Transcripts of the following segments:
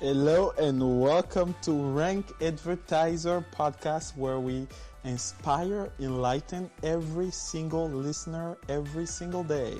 Hello and welcome to Rankadvertiser Podcast, where we inspire, enlighten every single listener every single day.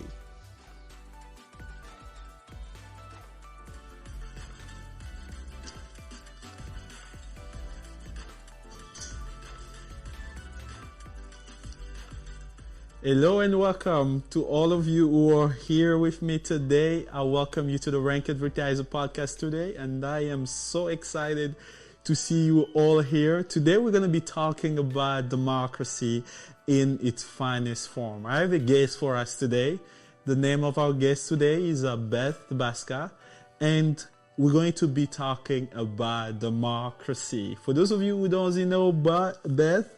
Hello and welcome to all of you who are here with me today. I welcome you to the Rankadvertiser Podcast today, and I am so excited to see you all here. Today we're going to be talking about democracy in its finest form. I have a guest for us today. The name of our guest today is Beth Baska, and we're going to be talking about democracy. For those of you who don't know Beth,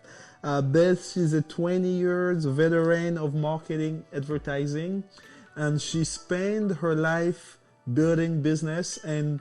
she's a 20 years veteran of marketing advertising, and she spent her life building business, and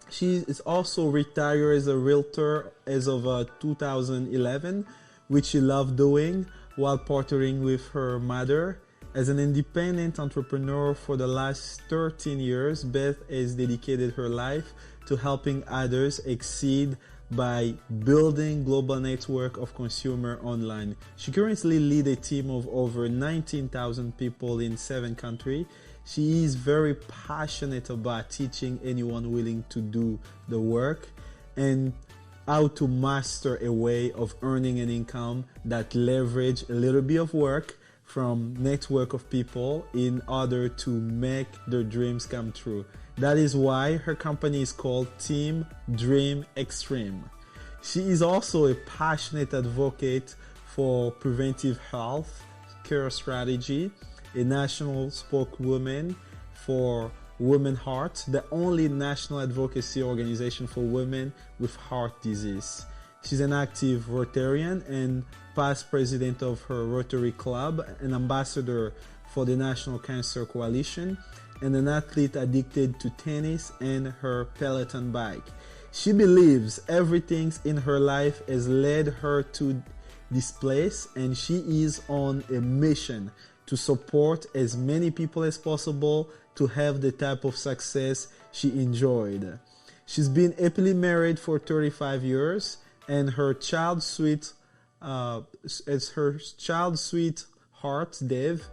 she is also retired as a realtor as of 2011, which she loved doing while partnering with her mother. As an independent entrepreneur for the last 13 years, Beth has dedicated her life to helping others exceed by building global network of consumer online. She currently leads a team of over 19,000 people in 7 countries. She is very passionate about teaching anyone willing to do the work and how to master a way of earning an income that leverage a little bit of work from network of people in order to make their dreams come true. That is why her company is called Team Dream Extreme. She is also a passionate advocate for preventive health care strategy, a national spokeswoman for Women Heart, the only national advocacy organization for women with heart disease. She's an active Rotarian and past president of her Rotary Club, an ambassador for the National Cancer Coalition, and an athlete addicted to tennis and her Peloton bike. She believes everything in her life has led her to this place, and she is on a mission to support as many people as possible to have the type of success she enjoyed. She's been happily married for 35 years, and her child sweetheart, Dave.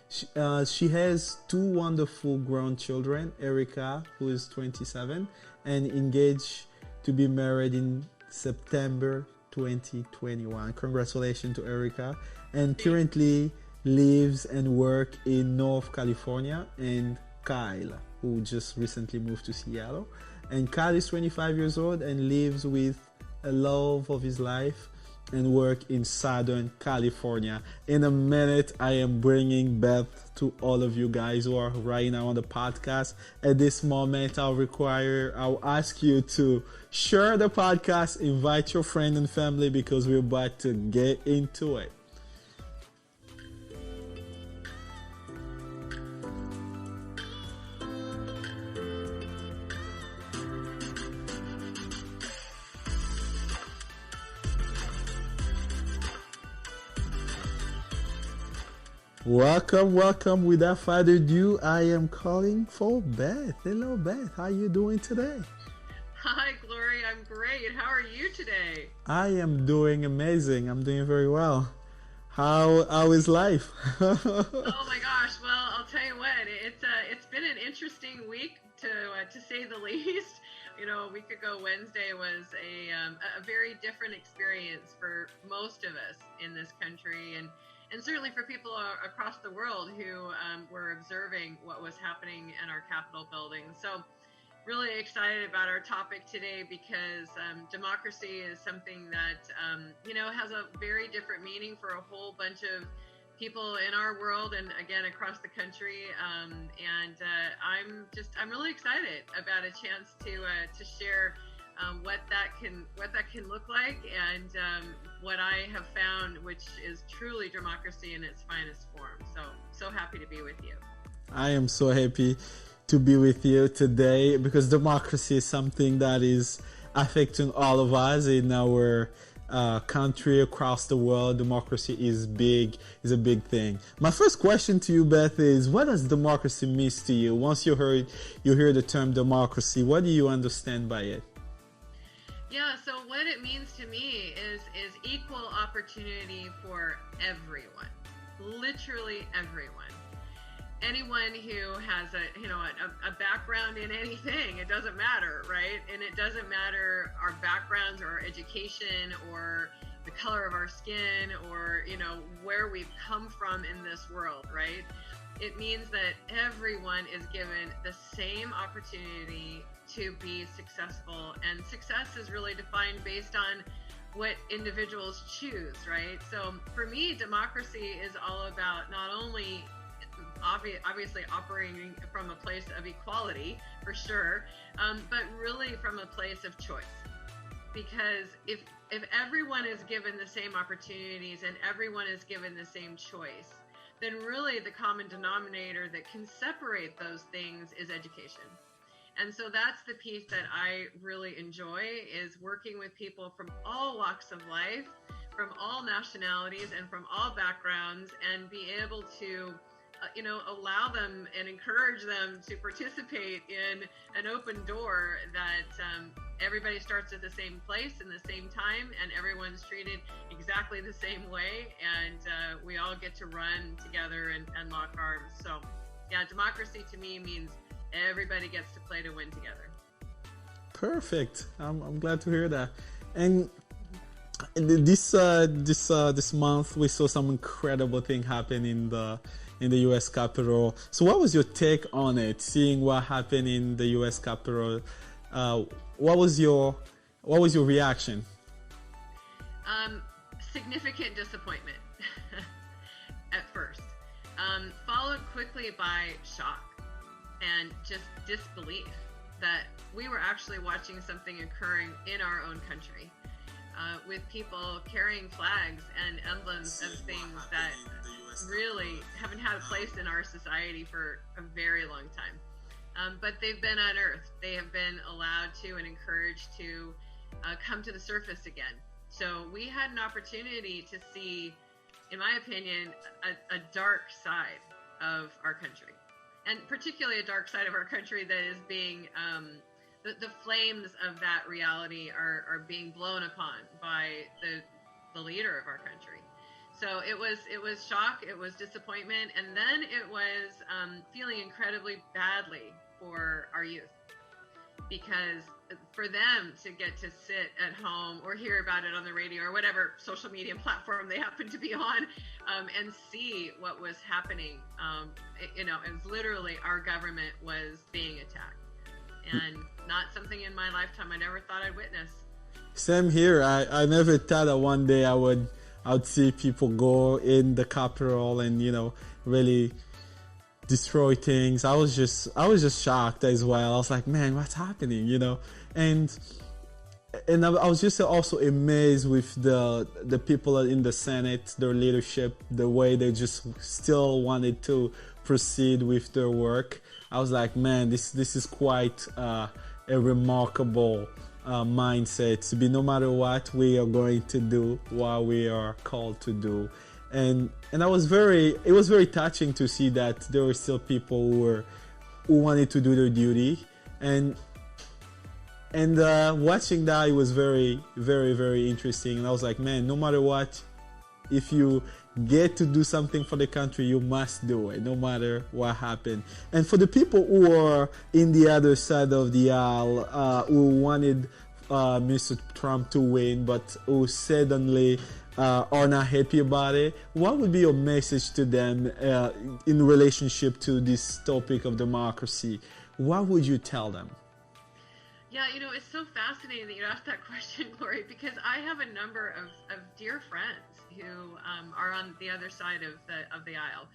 She has 2 wonderful grown children, Erica, who is 27, and engaged to be married in September 2021. Congratulations to Erica. And currently lives and works in North California. And Kyle, who just recently moved to Seattle. And Kyle is 25 years old and lives with a love of his life and work in Southern California. In a minute, I am bringing Beth to all of you guys who are right now on the podcast. At this moment, I'll ask you to share the podcast, invite your friend and family, because we're about to get into it. Welcome. Without further ado, I am calling for Beth. Hello, Beth. How are you doing today? Hi, Glory. I'm great. How are you today? I am doing amazing. I'm doing very well. How is life? Oh my gosh. Well, I'll tell you what. It's been an interesting week to say the least. You know, a week ago Wednesday was a very different experience for most of us in this country, and certainly for people across the world who were observing what was happening in our Capitol building. So really excited about our topic today, because democracy is something that, has a very different meaning for a whole bunch of people in our world and, again, across the country. I'm really excited about a chance to share what that can look like, and what I have found, which is truly democracy in its finest form. So happy to be with you. I am so happy to be with you today, because democracy is something that is affecting all of us in our country across the world, democracy is a big thing. My first question to you, Beth, is what does democracy mean to you? Once you hear the term democracy, what do you understand by it? Yeah, so what it means to me is equal opportunity for everyone, literally everyone. Anyone who has a background in anything, it doesn't matter, right? And it doesn't matter our backgrounds or our education or the color of our skin or, where we've come from in this world, right? It means that everyone is given the same opportunity to be successful, and success is really defined based on what individuals choose, right? So for me, democracy is all about not only obviously operating from a place of equality, for sure, but really from a place of choice. Because if everyone is given the same opportunities and everyone is given the same choice, then really the common denominator that can separate those things is education. And so that's the piece that I really enjoy, is working with people from all walks of life, from all nationalities and from all backgrounds, and be able to allow them and encourage them to participate in an open door that everybody starts at the same place in the same time, and everyone's treated exactly the same way, and we all get to run together and lock arms. So yeah, democracy to me means everybody gets to play to win together. Perfect. I'm glad to hear that. And this month we saw some incredible thing happen in the U.S. Capitol. So what was your take on it? Seeing what happened in the U.S. Capitol, what was your reaction? Significant disappointment at first, followed quickly by shock and just disbelief that we were actually watching something occurring in our own country, with people carrying flags and emblems of things that really haven't had a place in our society for a very long time. But they've been unearthed. They have been allowed to and encouraged to come to the surface again. So we had an opportunity to see, in my opinion, a dark side of our country. And particularly a dark side of our country that is being, the flames of that reality are being blown upon by the leader of our country. So it was shock, it was disappointment, and then it was feeling incredibly badly for our youth, because for them to get to sit at home or hear about it on the radio or whatever social media platform they happen to be on, and see what was happening, it was literally our government was being attacked, and not something in my lifetime I never thought I'd witness. Same here. I never thought that one day I would see people go in the Capitol and really destroy things. I was just shocked as well. I was like, man, what's happening? And I was just also amazed with the people in the Senate, their leadership, the way they just still wanted to proceed with their work. I was like, man, this is quite a remarkable mindset to be, no matter what, we are going to do what we are called to do. And it was very touching to see that there were still people who wanted to do their duty, and watching that, it was very, very, very interesting. And I was like, man, no matter what, if you get to do something for the country, you must do it, no matter what happened. And for the people who are in the other side of the aisle, who wanted Mr. Trump to win, but who suddenly are not happy about it, what would be your message to them in relationship to this topic of democracy? What would you tell them? Yeah, it's so fascinating that you asked that question, Glory, because I have a number of dear friends who are on the other side of the aisle,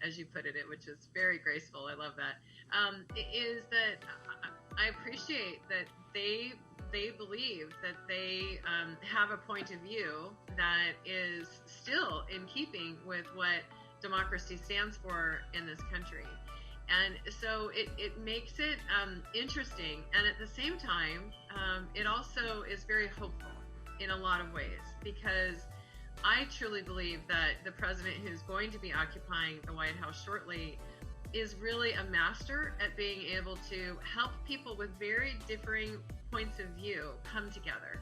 as you put it, which is very graceful. I love that. Is that I appreciate that they believe that they have a point of view that is still in keeping with what democracy stands for in this country. And so it makes it interesting. And at the same time, it also is very hopeful. in a lot of ways, because I truly believe that the president who's going to be occupying the White House shortly is really a master at being able to help people with very differing points of view come together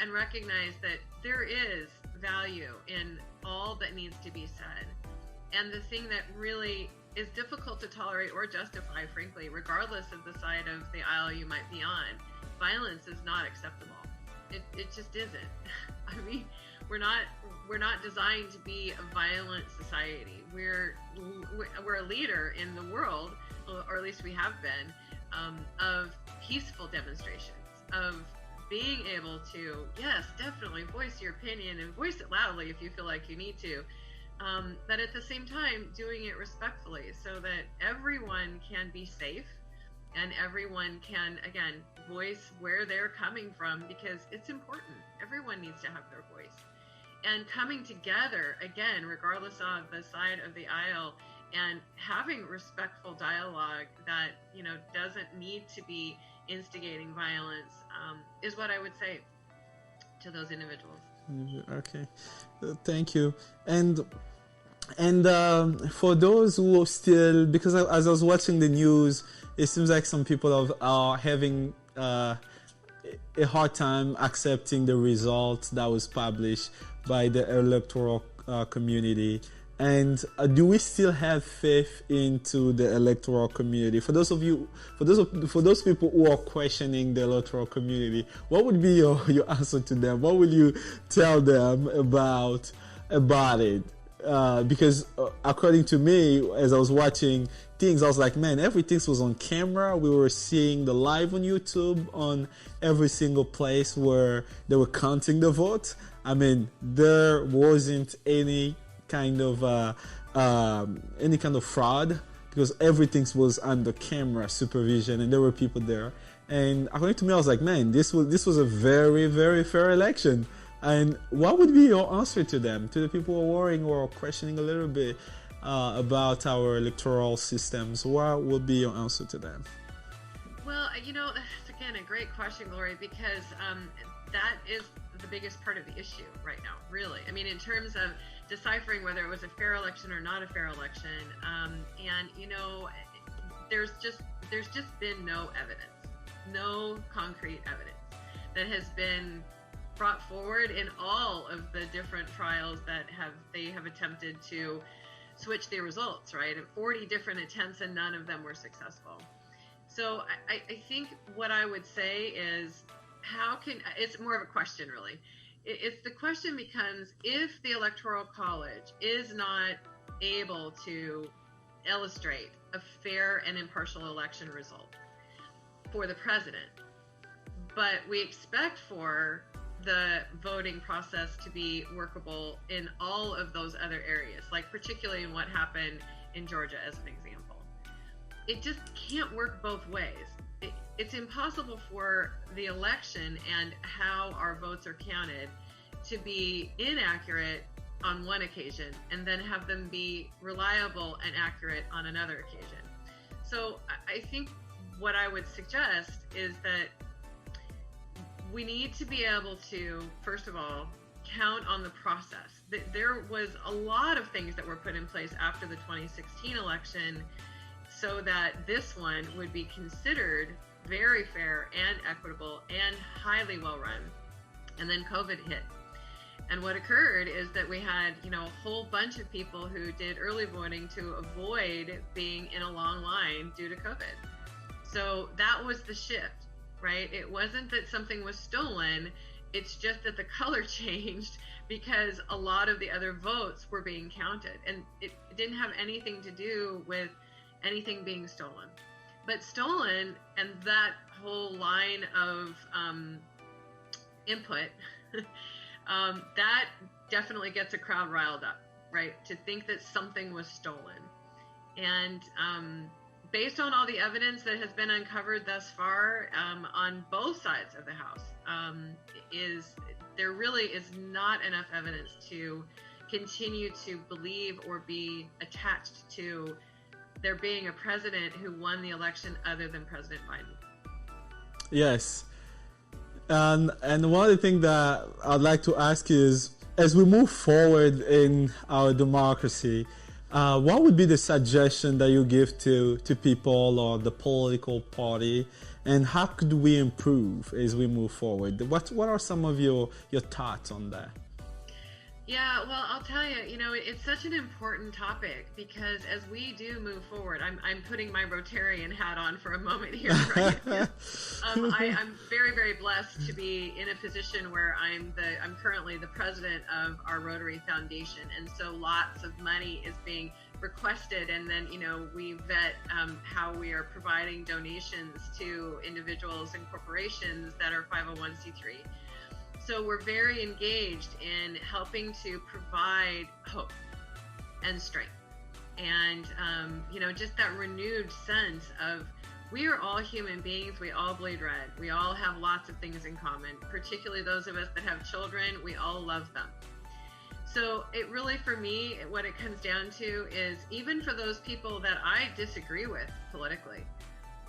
and recognize that there is value in all that needs to be said. And the thing that really is difficult to tolerate or justify, frankly, regardless of the side of the aisle you might be on, violence is not acceptable. It just isn't. I mean, we're not designed to be a violent society. We're a leader in the world, or at least we have been, of peaceful demonstrations, of being able to, yes, definitely voice your opinion and voice it loudly if you feel like you need to, but at the same time doing it respectfully so that everyone can be safe and everyone can, again, voice where they're coming from, because it's important. Everyone needs to have their voice. And coming together, again, regardless of the side of the aisle, and having respectful dialogue that, doesn't need to be instigating violence, is what I would say to those individuals. Okay, thank you. And for those who are still, because as I was watching the news, it seems like some people are having a hard time accepting the results that was published by the electoral community. And do we still have faith into the electoral community? For those people who are questioning the electoral community, what would be your answer to them? What would you tell them about it? Because according to me, as I was watching things, I was like, man, everything was on camera. We were seeing the live on YouTube on every single place where they were counting the vote. I mean, there wasn't any kind of fraud, because everything was under camera supervision and there were people there. And according to me, I was like, man, this was a very, very fair election. And what would be your answer to them, to the people who are worrying or questioning a little bit about our electoral systems? What would be your answer to them? Well, that's again a great question, Glory, because that is the biggest part of the issue right now, really. I mean, in terms of deciphering whether it was a fair election or not a fair election, there's just been no evidence, no concrete evidence that has been brought forward in all of the different trials that they have attempted to switch the results, right? 40 different attempts and none of them were successful. So I think what I would say is, it's more of a question, really. It's the question becomes, if the Electoral College is not able to illustrate a fair and impartial election result for the president, but we expect for the voting process to be workable in all of those other areas, like particularly in what happened in Georgia as an example, it just can't work both ways. It's impossible for the election and how our votes are counted to be inaccurate on one occasion and then have them be reliable and accurate on another occasion. So I think what I would suggest is that we need to be able to, first of all, count on the process. There was a lot of things that were put in place after the 2016 election so that this one would be considered very fair and equitable and highly well run. And then COVID hit. And what occurred is that we had, a whole bunch of people who did early voting to avoid being in a long line due to COVID. So that was the shift, right? It wasn't that something was stolen. It's just that the color changed because a lot of the other votes were being counted. And it didn't have anything to do with anything being stolen. But stolen, and that whole line of input, that definitely gets a crowd riled up, right? To think that something was stolen. And based on all the evidence that has been uncovered thus far on both sides of the House, there really is not enough evidence to continue to believe or be attached to there being a president who won the election other than President Biden. Yes. And one of the things that I'd like to ask is, as we move forward in our democracy, what would be the suggestion that you give to people or the political party, and how could we improve as we move forward? What are some of your thoughts on that? Yeah, well, I'll tell you, it's such an important topic because as we do move forward, I'm putting my Rotarian hat on for a moment here, right? I'm very, very blessed to be in a position where I'm currently the president of our Rotary Foundation, and so lots of money is being requested, and then we vet how we are providing donations to individuals and corporations that are 501c3. So we're very engaged in helping to provide hope and strength, and just that renewed sense of we are all human beings. We all bleed red. We all have lots of things in common, particularly those of us that have children. We all love them. So it really, for me, what it comes down to is, even for those people that I disagree with politically,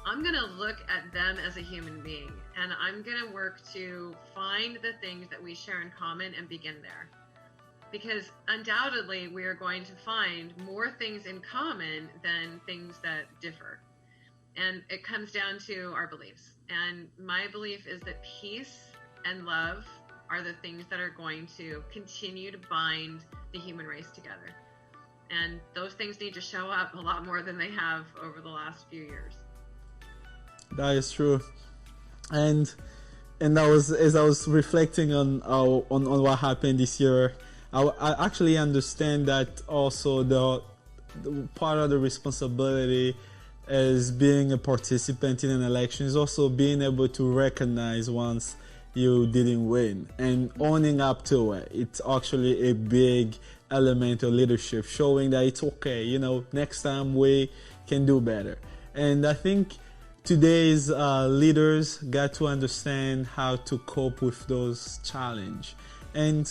I'm going to look at them as a human being, and I'm going to work to find the things that we share in common and begin there. Because undoubtedly we are going to find more things in common than things that differ. And it comes down to our beliefs. And my belief is that peace and love are the things that are going to continue to bind the human race together. And those things need to show up a lot more than they have over the last few years. That is true, and I was, as I was reflecting on what happened this year, I actually understand that also the part of the responsibility as being a participant in an election is also being able to recognize once you didn't win and owning up to it. It's actually a big element of leadership, showing that it's okay. Next time we can do better, and I think today's leaders got to understand how to cope with those challenges. And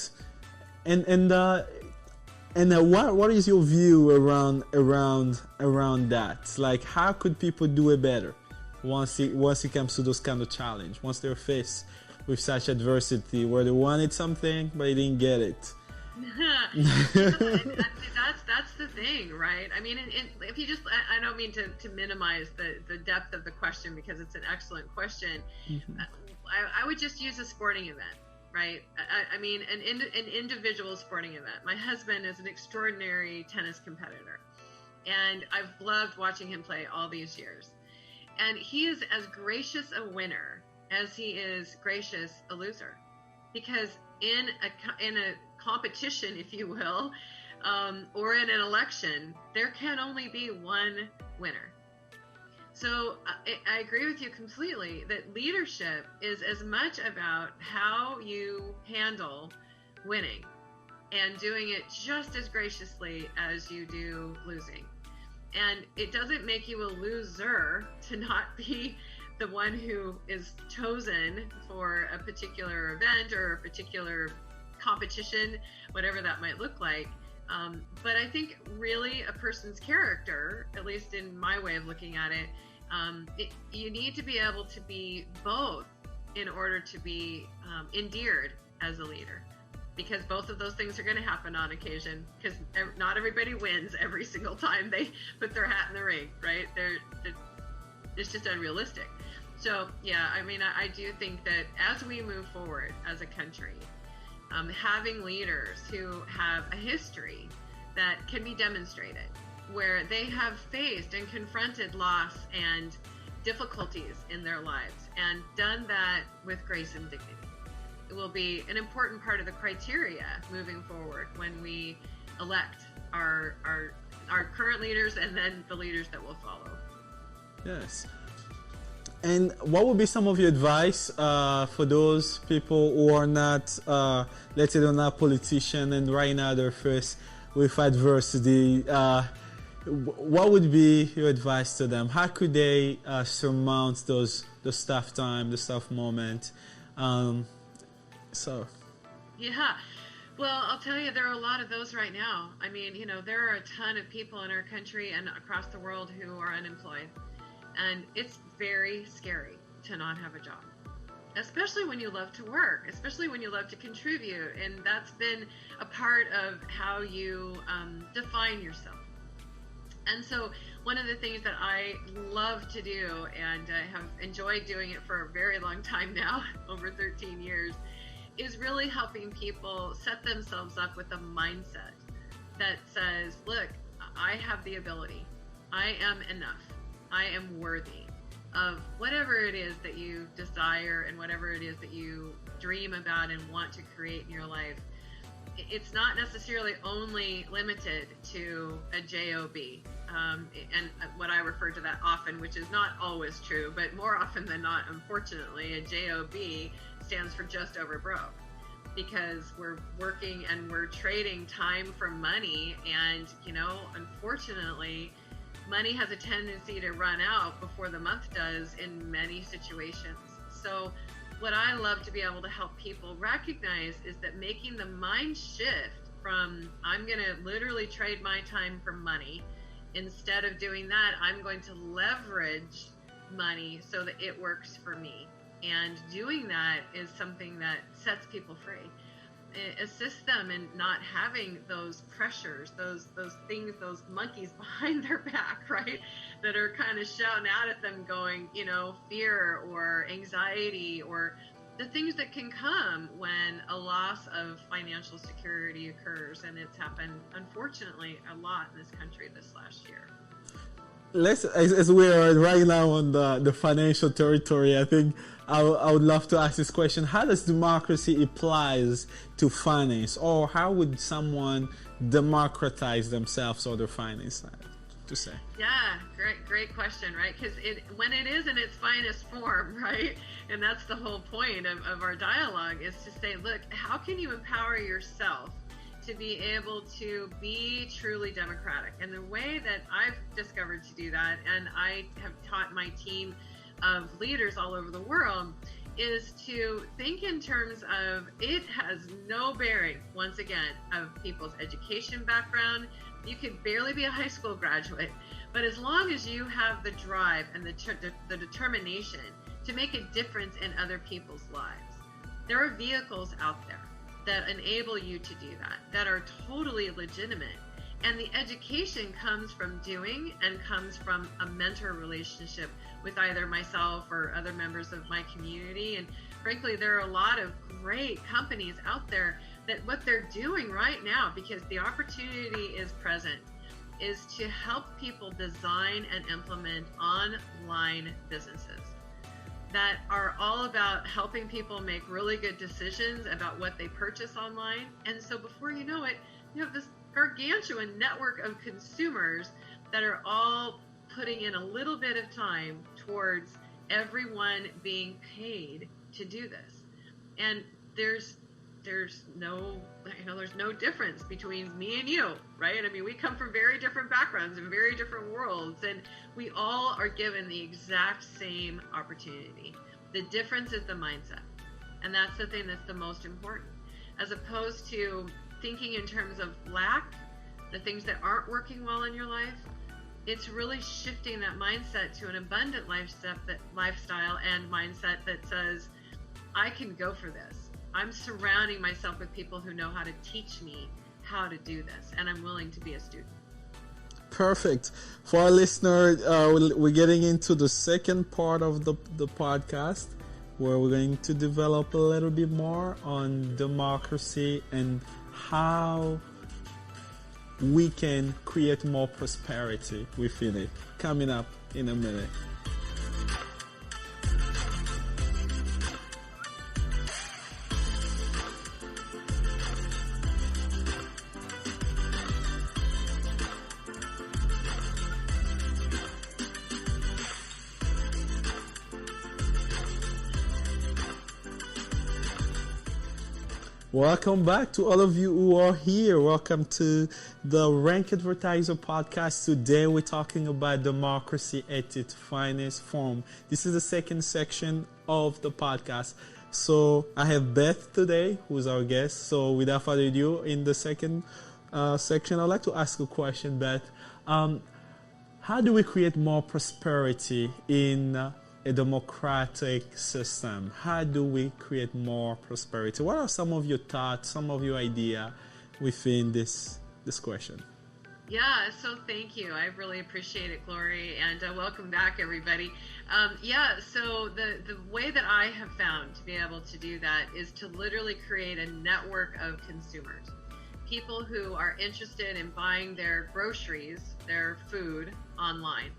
what is your view around that? Like, how could people do it better once it comes to those kind of challenge, once they're faced with such adversity where they wanted something but they didn't get it? That's the thing, right? I mean, if you I don't mean to minimize the depth of the question, because it's an excellent question. Mm-hmm. I would just use a sporting event, right? I mean, an individual sporting event. My husband is an extraordinary tennis competitor, and I've loved watching him play all these years. And he is as gracious a winner as he is gracious a loser, because in a competition, if you will, or in an election, there can only be one winner. So I agree with you completely that leadership is as much about how you handle winning and doing it just as graciously as you do losing. And it doesn't make you a loser to not be the one who is chosen for a particular event or a particular competition, whatever that might look like. But I think really a person's character, at least in my way of looking at it, you need to be able to be both in order to be endeared as a leader, because both of those things are going to happen on occasion, because not everybody wins every single time they put their hat in the ring, right? It's just unrealistic. So yeah, I mean, I do think that as we move forward as a country, having leaders who have a history that can be demonstrated, where they have faced and confronted loss and difficulties in their lives and done that with grace and dignity, it will be an important part of the criteria moving forward when we elect our current leaders and then the leaders that will follow. Yes. And what would be some of your advice for those people who are not, let's say they're not politicians and right now they're faced with adversity? What would be your advice to them? How could they surmount the tough time, the tough moment? Yeah. Well, I'll tell you, there are a lot of those right now. I mean, there are a ton of people in our country and across the world who are unemployed. And it's very scary to not have a job. especially when you love to work, especially when you love to contribute. And that's been a part of how you define yourself. And so one of the things that I love to do, and I have enjoyed doing it for a very long time now, over 13 years, is really helping people set themselves up with a mindset that says, look, I have the ability. I am enough. I am worthy of whatever it is that you desire and whatever it is that you dream about and want to create in your life. It's not necessarily only limited to a job, and what I refer to that often, which is not always true, but more often than not, unfortunately, a job stands for just over broke, because we're working and we're trading time for money, and unfortunately, money has a tendency to run out before the month does in many situations. So what I love to be able to help people recognize is that making the mind shift from, I'm going to literally trade my time for money, instead of doing that, I'm going to leverage money so that it works for me. And doing that is something that sets people free. It assists them in not having those pressures, those things, those monkeys behind their back, right? That are kind of shouting out at them going, fear or anxiety, or the things that can come when a loss of financial security occurs. And it's happened, unfortunately, a lot in this country this last year. As we are right now on the financial territory, I think I would love to ask this question. How does democracy applies to finance, or how would someone democratize themselves or their finance, to say? Yeah, great question, right? Because when it is in its finest form, right? And that's the whole point of our dialogue, is to say, look, how can you empower yourself to be able to be truly democratic? And the way that I've discovered to do that, and I have taught my team of leaders all over the world, is to think in terms of, it has no bearing, once again, of people's education background. You could barely be a high school graduate, but as long as you have the drive and the determination to make a difference in other people's lives, there are vehicles out there that enable you to do that are totally legitimate. And the education comes from doing, and comes from a mentor relationship with either myself or other members of my community. And frankly, there are a lot of great companies out there that what they're doing right now, because the opportunity is present, is to help people design and implement online businesses that are all about helping people make really good decisions about what they purchase online. And so before you know it, you have this gargantuan network of consumers that are all putting in a little bit of time towards everyone being paid to do this. And there's no difference between me and you, right? I mean, we come from very different backgrounds and very different worlds, and we all are given the exact same opportunity. The difference is the mindset. And that's the thing that's the most important. As opposed to thinking in terms of lack, the things that aren't working well in your life, it's really shifting that mindset to an abundant lifestyle and mindset that says, I can go for this. I'm surrounding myself with people who know how to teach me how to do this, and I'm willing to be a student. Perfect. For our listener, we're getting into the second part of the podcast, where we're going to develop a little bit more on democracy and how we can create more prosperity within it. Coming up in a minute. Welcome back to all of you who are here. Welcome to the Rankadvertiser Podcast. Today we're talking about democracy at its finest form. This is the second section of the podcast. So I have Beth today, who's our guest. So without further ado, in the second section, I'd like to ask a question, Beth. How do we create more prosperity in a democratic system? How do we create more prosperity? What are some of your thoughts, some of your idea within this question? Yeah, so thank you. I really appreciate it, Glory, and welcome back, everybody. So the way that I have found to be able to do that is to literally create a network of consumers, people who are interested in buying their groceries, their food online,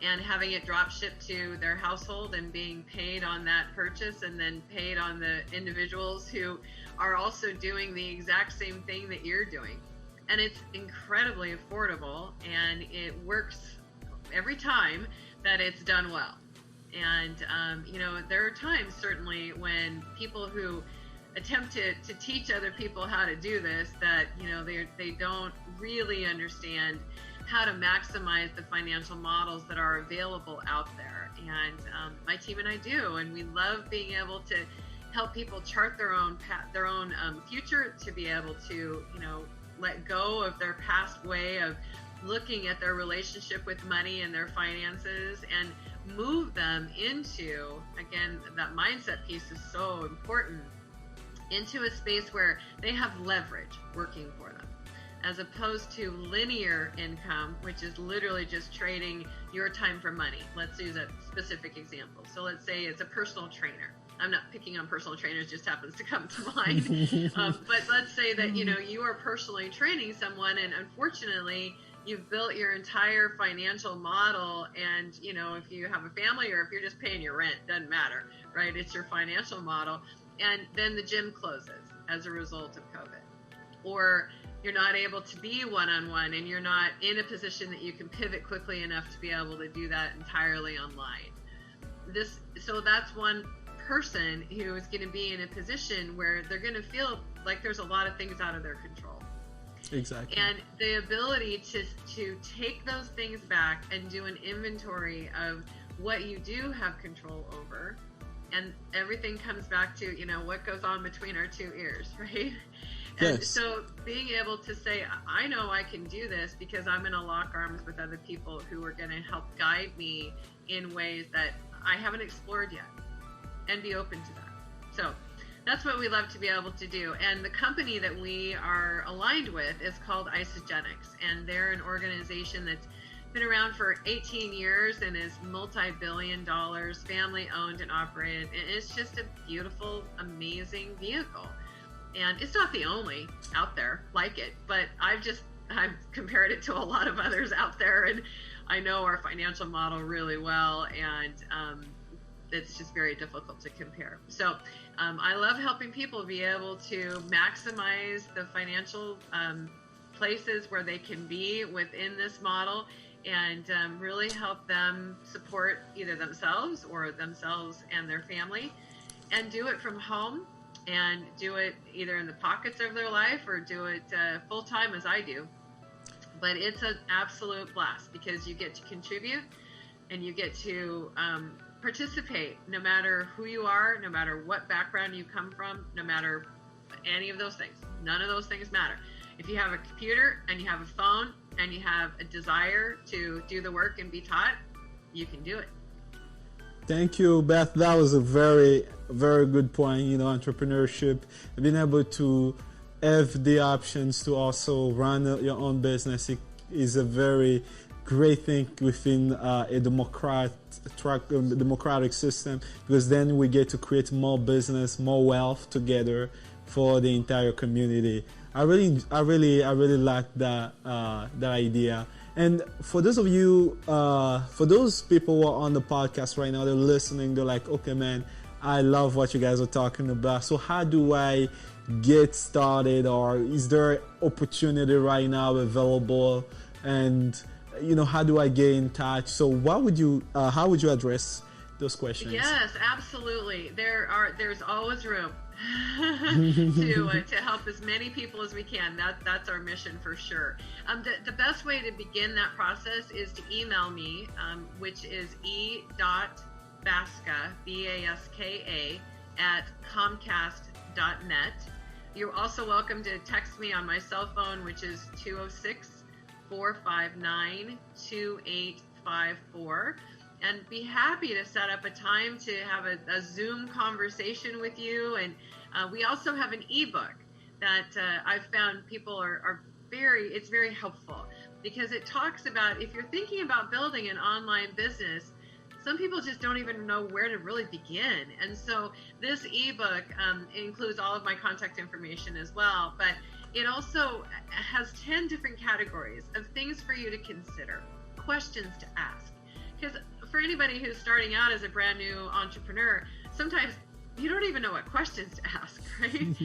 and having it drop shipped to their household and being paid on that purchase, and then paid on the individuals who are also doing the exact same thing that you're doing. And it's incredibly affordable, and it works every time that it's done well. And, there are times certainly when people who attempt to teach other people how to do this, that, they don't really understand how to maximize the financial models that are available out there. And my team and I do, and we love being able to help people chart their own future, to be able to, let go of their past way of looking at their relationship with money and their finances, and move them into, again, that mindset piece is so important, into a space where they have leverage working for them, as opposed to linear income, which is literally just trading your time for money. Let's use a specific example. So let's say it's a personal trainer. I'm not picking on personal trainers, just happens to come to mind. But let's say that, you are personally training someone, and unfortunately, you've built your entire financial model, and, if you have a family or if you're just paying your rent, doesn't matter, right? It's your financial model. And then the gym closes as a result of COVID. Or you're not able to be one-on-one, and you're not in a position that you can pivot quickly enough to be able to do that entirely online. So that's one person who is going to be in a position where they're going to feel like there's a lot of things out of their control. Exactly. And the ability to take those things back and do an inventory of what you do have control over, and everything comes back to, what goes on between our two ears, right? And yes. So being able to say, I know I can do this because I'm going to lock arms with other people who are going to help guide me in ways that I haven't explored yet, and be open to that. So that's what we love to be able to do. And the company that we are aligned with is called Isogenics, and they're an organization that's been around for 18 years and is multi-billion dollars, family owned and operated. And it's just a beautiful, amazing vehicle. And it's not the only out there like it, but I've compared it to a lot of others out there, and I know our financial model really well, and it's just very difficult to compare. So I love helping people be able to maximize the financial places where they can be within this model, and really help them support either themselves and their family, and do it from home, and do it either in the pockets of their life or do it full time as I do. But it's an absolute blast, because you get to contribute, and you get to participate, no matter who you are, no matter what background you come from, no matter any of those things. None of those things matter. If you have a computer and you have a phone and you have a desire to do the work and be taught, you can do it. Thank you, Beth. That was a very, very good point. Entrepreneurship, being able to have the options to also run your own business is a very great thing within a democratic system, because then we get to create more business, more wealth together for the entire community. I really like that idea. And for those of you, for those people who are on the podcast right now, they're listening, they're like, okay, man, I love what you guys are talking about. So how do I get started, or is there opportunity right now available? And how do I get in touch? So how would you address those questions? Yes, absolutely. There's always room to help as many people as we can. That's our mission for sure. The best way to begin that process is to email me, which is e.baska, B-A-S-K-A, @comcast.net. You're also welcome to text me on my cell phone, which is 206-459-2854. and be happy to set up a time to have a Zoom conversation with you. And we also have an ebook that I've found people are it's very helpful, because it talks about, if you're thinking about building an online business, some people just don't even know where to really begin. And so this ebook includes all of my contact information as well, but it also has 10 different categories of things for you to consider, questions to ask. Because for anybody who's starting out as a brand new entrepreneur, sometimes you don't even know what questions to ask, right?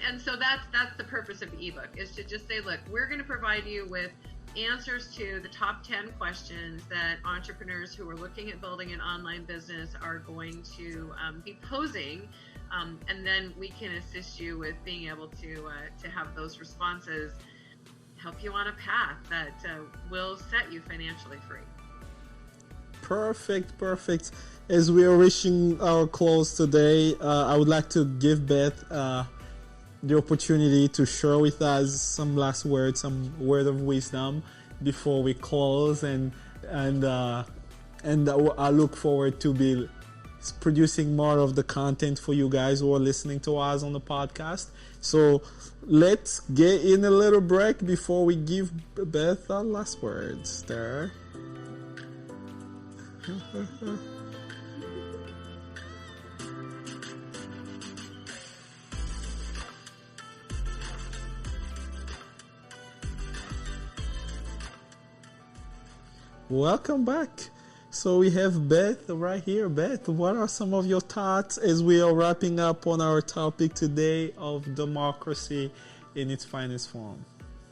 And so that's the purpose of the ebook, is to just say, look, we're going to provide you with answers to the top 10 questions that entrepreneurs who are looking at building an online business are going to be posing, and then we can assist you with being able to have those responses help you on a path that will set you financially free. Perfect. As we are reaching our close today, I would like to give Beth the opportunity to share with us some last words, some word of wisdom before we close, and I look forward to be producing more of the content for you guys who are listening to us on the podcast. So let's get in a little break before we give Beth our last words there. Welcome back. So we have Beth right here. Beth, what are some of your thoughts as we are wrapping up on our topic today of democracy in its finest form?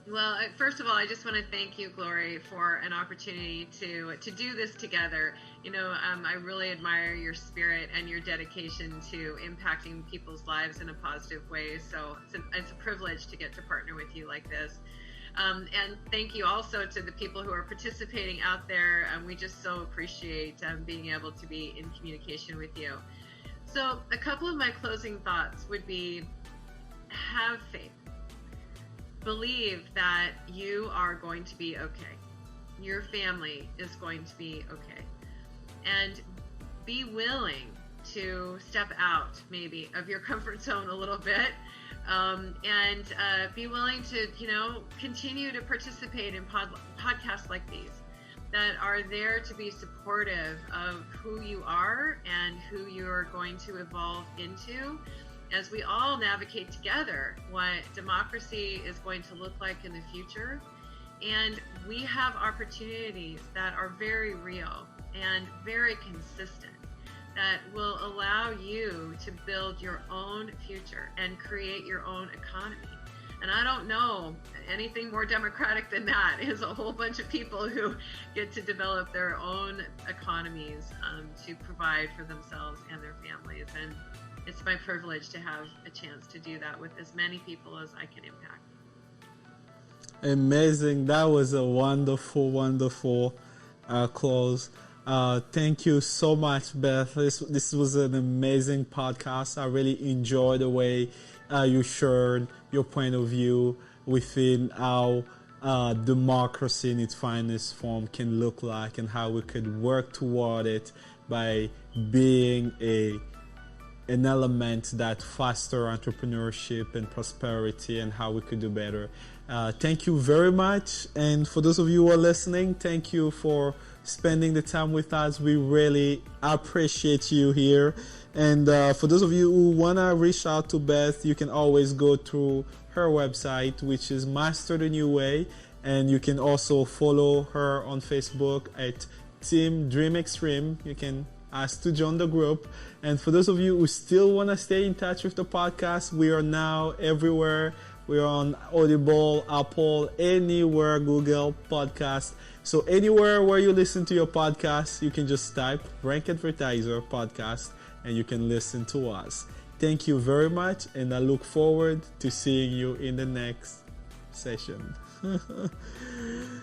Well, first of all, I just want to thank you, Glory, for an opportunity to do this together. You know, I really admire your spirit and your dedication to impacting people's lives in a positive way. So it's a privilege to get to partner with you like this. And thank you also to the people who are participating out there. We just so appreciate being able to be in communication with you. So a couple of my closing thoughts would be, have faith. Believe that you are going to be okay. Your family is going to be okay. And be willing to step out maybe of your comfort zone a little bit. And be willing to, continue to participate in podcasts like these that are there to be supportive of who you are and who you're going to evolve into, as we all navigate together what democracy is going to look like in the future. And we have opportunities that are very real and very consistent, that will allow you to build your own future and create your own economy. And I don't know anything more democratic than that, is a whole bunch of people who get to develop their own economies to provide for themselves and their families. And it's my privilege to have a chance to do that with as many people as I can impact. Amazing. That was a wonderful close. Thank you so much, Beth. This was an amazing podcast. I really enjoyed the way you shared your point of view within how democracy in its finest form can look like, and how we could work toward it by being an element that foster entrepreneurship and prosperity, and how we could do better. Thank you very much. And for those of you who are listening, thank you for spending the time with us. We really appreciate you here. And for those of you who want to reach out to Beth, you can always go through her website, which is Master the New Way. And you can also follow her on Facebook at Team Dream Extreme. You can ask to join the group. And for those of you who still want to stay in touch with the podcast, we are now everywhere. We are on Audible, Apple, anywhere, Google Podcast. So anywhere where you listen to your podcast, you can just type Rankadvertiser Podcast and you can listen to us. Thank you very much, and I look forward to seeing you in the next session. Thank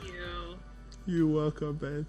you. You're welcome, Beth.